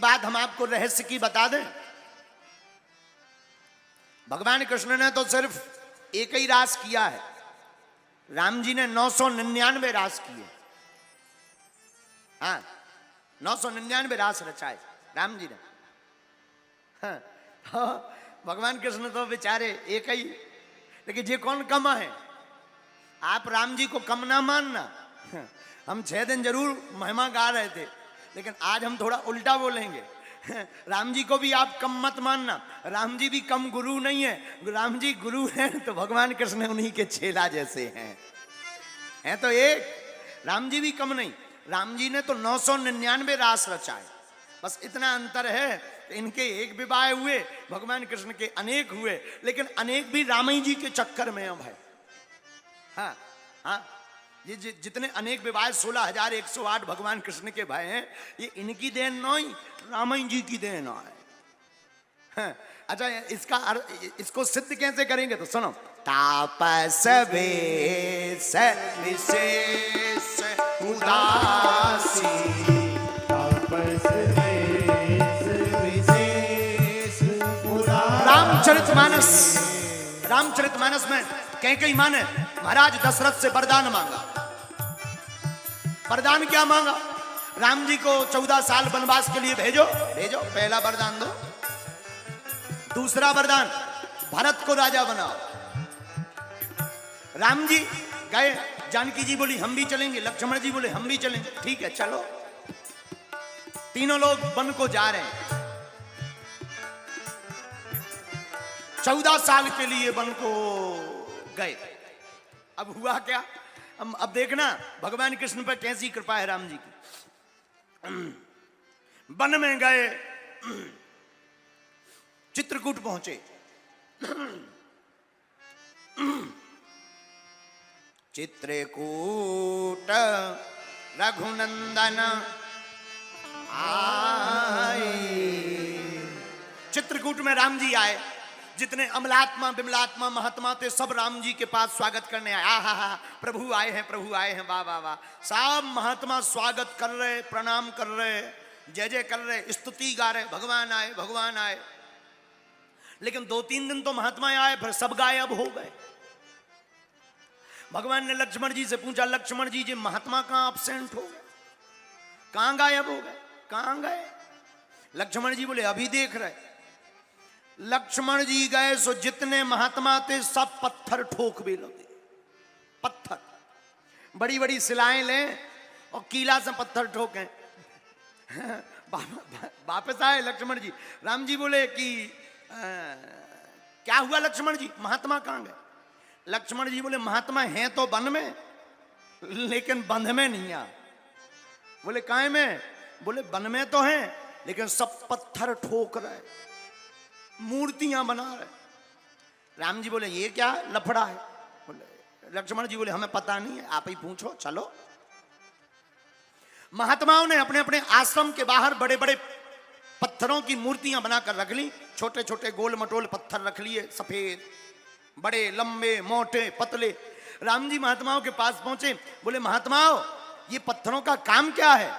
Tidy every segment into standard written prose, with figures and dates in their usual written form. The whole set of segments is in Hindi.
बात हम आपको रहस्य की बता दें। भगवान कृष्ण ने तो सिर्फ एक ही रास किया है, राम जी ने 999 रास किए। हाँ, 999 रास रचाए राम जी ने। हाँ, तो भगवान कृष्ण तो बेचारे एक ही, लेकिन ये कौन कम है? आप राम जी को कम ना मानना। हम 6 दिन जरूर महिमा गा रहे थे, लेकिन आज हम थोड़ा उल्टा बोलेंगे। राम जी को भी आप कम मत मानना, राम जी भी कम गुरु नहीं है। राम जी गुरु हैं तो भगवान कृष्ण उन्हीं के चेला जैसे हैं तो एक। राम जी भी कम नहीं, राम जी ने तो 999 रास रचाए। बस इतना अंतर है, इनके एक विवाह हुए, भगवान कृष्ण के अनेक हुए, लेकिन अनेक भी राम जी के चक्कर में अब है। हाँ हाँ, ये जितने अनेक विवाह 16,108 भगवान कृष्ण के भाई हैं, ये इनकी देन नहीं, रामायण जी की देन है। हाँ, अच्छा, इसको सिद्ध कैसे करेंगे तो सुनो। तापस वेश विशेष उदासी, तापस वेश विशेष उदासी। रामचरितमानस में कैकेयी माँ ने महाराज दशरथ से वरदान मांगा। वरदान क्या मांगा? राम जी को 14 साल वनवास के लिए भेजो। पहला वरदान दो। दूसरा वरदान, भरत को राजा बनाओ। राम जी गए, जानकी जी बोली हम भी चलेंगे, लक्ष्मण जी बोले हम भी चलेंगे। ठीक है चलो। तीनों लोग वन को जा रहे हैं, 14 साल के लिए वन को गए। अब हुआ क्या? अब देखना भगवान कृष्ण पर कैसी कृपा है राम जी की। वन में गए, चित्रकूट पहुंचे। चित्रकूट रघुनंदन आए। चित्रकूट में राम जी आए। जितने अमलात्मा विमलात्मा महात्मा थे सब राम जी के पास स्वागत करने आए। हा, प्रभु आए हैं, प्रभु आए हैं, वाह वाह वाह। सब महात्मा स्वागत कर रहे, प्रणाम कर रहे, जय जय कर रहे, स्तुति गा रहे, भगवान आए, भगवान आए। लेकिन 2-3 दिन तो महात्मा आए, फिर सब गायब हो गए। भगवान ने लक्ष्मण जी से पूछा, लक्ष्मण जी जी महात्मा कहां एब्सेंट हो गए, कहां गायब हो गए, कहां गए? लक्ष्मण जी बोले अभी देख रहे। लक्ष्मण जी गए सो जितने महात्मा थे सब पत्थर ठोक भी लगे। पत्थर, बड़ी बड़ी सिलाएं लें और कीला से पत्थर ठोकें। वापस आए लक्ष्मण जी। राम जी बोले कि क्या हुआ लक्ष्मण जी, महात्मा कहां गए? लक्ष्मण जी बोले महात्मा हैं तो वन में, लेकिन बंध में नहीं आ। बोले काहे में? बोले वन में तो हैं, लेकिन सब पत्थर ठोक रहे, मूर्तियां बना रहे। राम जी बोले ये क्या लफड़ा है? बोले लक्ष्मण जी बोले हमें पता नहीं है, आप ही पूछो, चलो। महात्माओं ने अपने अपने आश्रम के बाहर बड़े बड़े पत्थरों की मूर्तियां बनाकर रख ली। छोटे छोटे गोल मटोल पत्थर रख लिए, सफेद, बड़े, लंबे, मोटे, पतले। राम जी महात्माओं के पास पहुंचे। बोले महात्माओं ये पत्थरों का काम क्या है?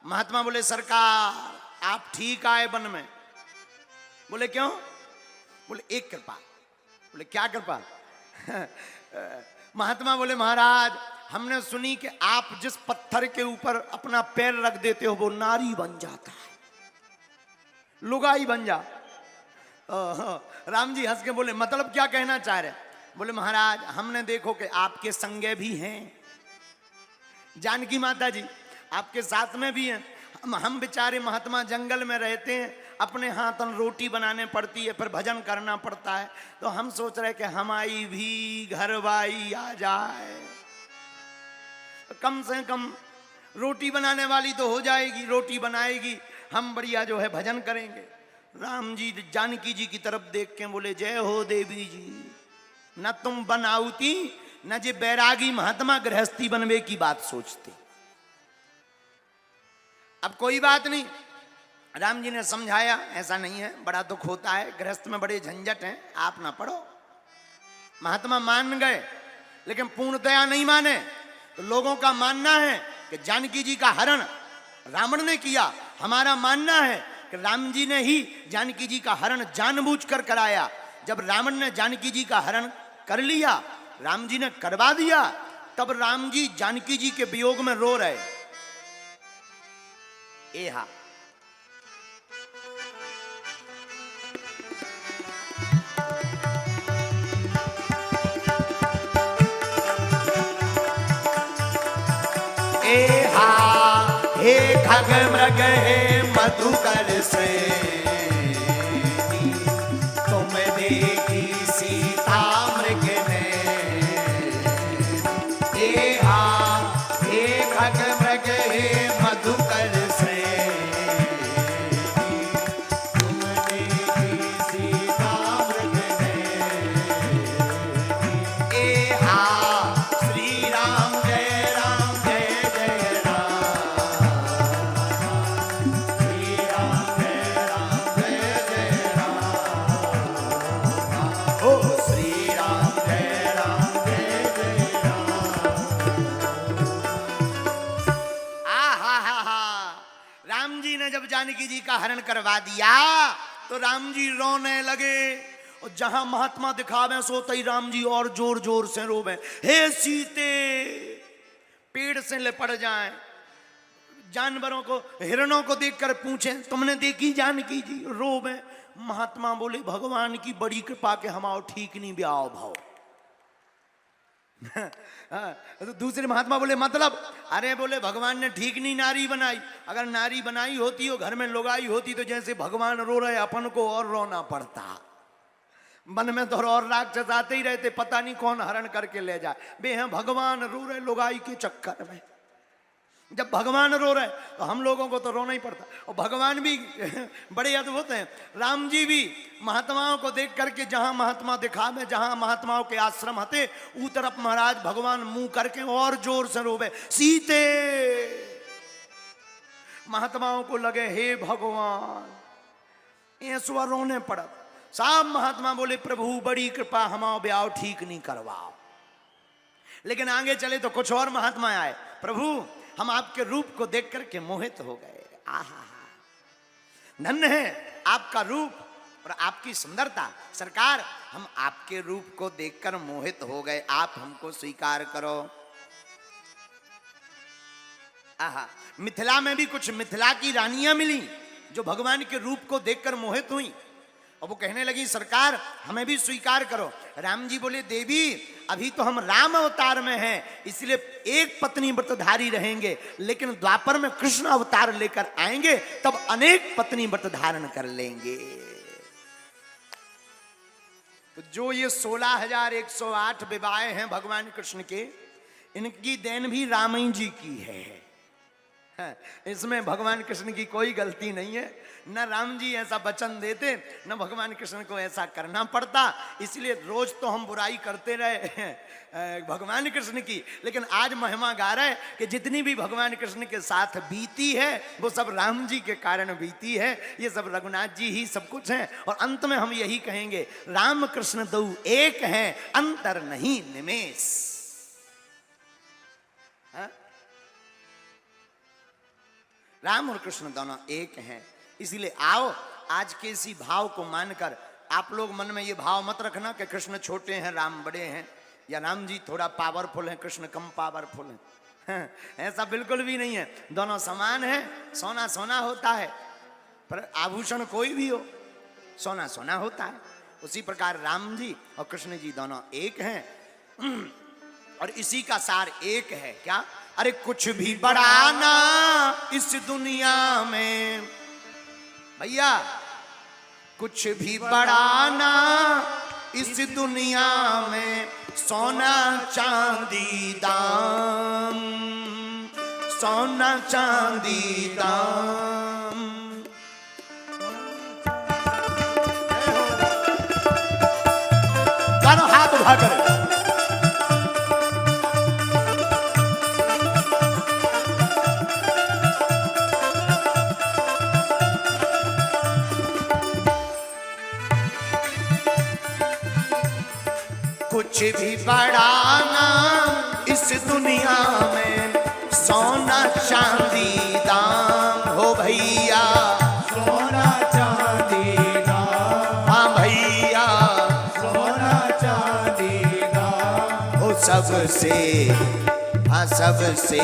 महात्मा बोले सरकार आप ठीक आए वन में। बोले क्यों? बोले एक कृपा। बोले क्या कृपा? महात्मा बोले महाराज हमने सुनी कि आप जिस पत्थर के ऊपर अपना पैर रख देते हो वो नारी बन जाता है, लुगाई बन जा। राम जी हंस के बोले मतलब क्या कहना चाह रहे? बोले महाराज हमने देखो कि आपके संगे भी हैं, जानकी माता जी आपके साथ में भी हैं। हम बेचारे महात्मा जंगल में रहते हैं, अपने हाथन रोटी बनाने पड़ती है, फिर भजन करना पड़ता है, तो हम सोच रहे कि हमारी भी घरवाई आ जाए, कम से कम रोटी बनाने वाली तो हो जाएगी, रोटी बनाएगी, हम बढ़िया जो है भजन करेंगे। राम जी जानकी जी की तरफ देख के बोले जय हो देवी जी, न तुम बनाउती न जे बैरागी महात्मा गृहस्थी बनवे की बात सोचते। अब कोई बात नहीं, राम जी ने समझाया ऐसा नहीं है, बड़ा दुख होता है, गृहस्थ में बड़े झंझट हैं, आप ना पढ़ो। महात्मा मान गए, लेकिन पूर्णतया नहीं माने। तो लोगों का मानना है कि जानकी जी का हरण रावण ने किया, हमारा मानना है कि राम जी ने ही जानकी जी का हरण जानबूझकर कराया। जब रावण ने जानकी जी का हरण कर लिया, राम जी ने करवा दिया, तब राम जी जानकी जी के वियोग में रो रहे। एहा एहा हे खग मृग हे मधुकर से तुम देखी सीता मृग ने। एहा हे खग मृग हे मधुकर से तुम देखी सीता मृग ने। एहा श्री राम जय राम जय जय राम। श्री राम जय राम जय जय राम। ओ श्री राम जय राम जय जय राम। राम जी ने जब जानकी जी का हरण करवा दिया तो राम जी रोने लगे, और जहां महात्मा दिखावे सोते ही राम जी और जोर जोर से रोवे। हे सीते, पेड़ से लिपट जाएं, जानवरों को हिरणों को देखकर पूछें तुमने देखी जानकी जी, रोवे। महात्मा बोले भगवान की बड़ी कृपा के हमाओ ठीक नहीं ब्याह भाव। तो दूसरे महात्मा बोले मतलब, अरे बोले भगवान ने ठीक नहीं नारी बनाई। अगर नारी बनाई होती हो, घर में लोगाई होती, तो जैसे भगवान रो रहे अपन को और रोना पड़ता। मन में तो और राक्षस आते ही रहते, पता नहीं कौन हरण करके ले जाए। बे हैं भगवान रो रहे लोगाई के चक्कर में। जब भगवान रो रहे तो हम लोगों को तो रोना ही पड़ता। और भगवान भी बड़े अद्भुत हैं। राम जी भी महात्माओं को देख करके जहां महात्मा दिखावे, जहां महात्माओं के आश्रम हते, ऊ तरफ महाराज भगवान मुंह करके और जोर से रोवे सीते। महात्माओं को लगे हे भगवान, ये स्वर रोने पड़ा। सब महात्मा बोले प्रभु बड़ी कृपा, हमाओ ब्याह ठीक नहीं करवाओ। लेकिन आगे चले तो कुछ और महात्मा आए, प्रभु हम आपके रूप को देख करके मोहित हो गए। आहा, धन्य है आपका रूप और आपकी सुंदरता। सरकार हम आपके रूप को देखकर मोहित हो गए, आप हमको स्वीकार करो। आहा, मिथिला में भी कुछ मिथिला की रानियां मिली जो भगवान के रूप को देखकर मोहित हुई, और वो कहने लगी सरकार हमें भी स्वीकार करो। राम जी बोले देवी अभी तो हम राम अवतार में हैं, इसलिए एक पत्नी व्रतधारी रहेंगे, लेकिन द्वापर में कृष्ण अवतार लेकर आएंगे तब अनेक पत्नी व्रत धारण कर लेंगे। तो जो ये 16,108 विवाह हैं भगवान कृष्ण के, इनकी देन भी रामायण जी की है। इसमें भगवान कृष्ण की कोई गलती नहीं है। न राम जी ऐसा वचन देते, न भगवान कृष्ण को ऐसा करना पड़ता। इसलिए रोज तो हम बुराई करते रहे भगवान कृष्ण की, लेकिन आज महिमा गा रहे कि जितनी भी भगवान कृष्ण के साथ बीती है वो सब राम जी के कारण बीती है। ये सब रघुनाथ जी ही सब कुछ है। और अंत में हम यही कहेंगे राम कृष्ण दो एक हैं, अंतर नहीं निमेष। राम और कृष्ण दोनों एक हैं। इसीलिए आओ आज के इसी भाव को मानकर, आप लोग मन में ये भाव मत रखना कि कृष्ण छोटे हैं राम बड़े हैं, या राम जी थोड़ा पावरफुल हैं कृष्ण कम पावरफुल हैं। ऐसा बिल्कुल भी नहीं है, दोनों समान हैं। सोना सोना होता है, पर आभूषण कोई भी हो सोना सोना होता है। उसी प्रकार राम जी और कृष्ण जी दोनों एक हैं। और इसी का सार एक है क्या, अरे कुछ भी बढ़ाना इस दुनिया में भैया, कुछ भी बढ़ाना इस दुनिया में, सोना चांदी दाम, सोना चांदी दाम। दोनों हाथ उठा कर कुछ भी बढ़ाना इस दुनिया में, सोना चांदी दाम हो भैया सोना चांदी ना, हाँ भैया सोना चांदी ना, हो सबसे, हाँ सबसे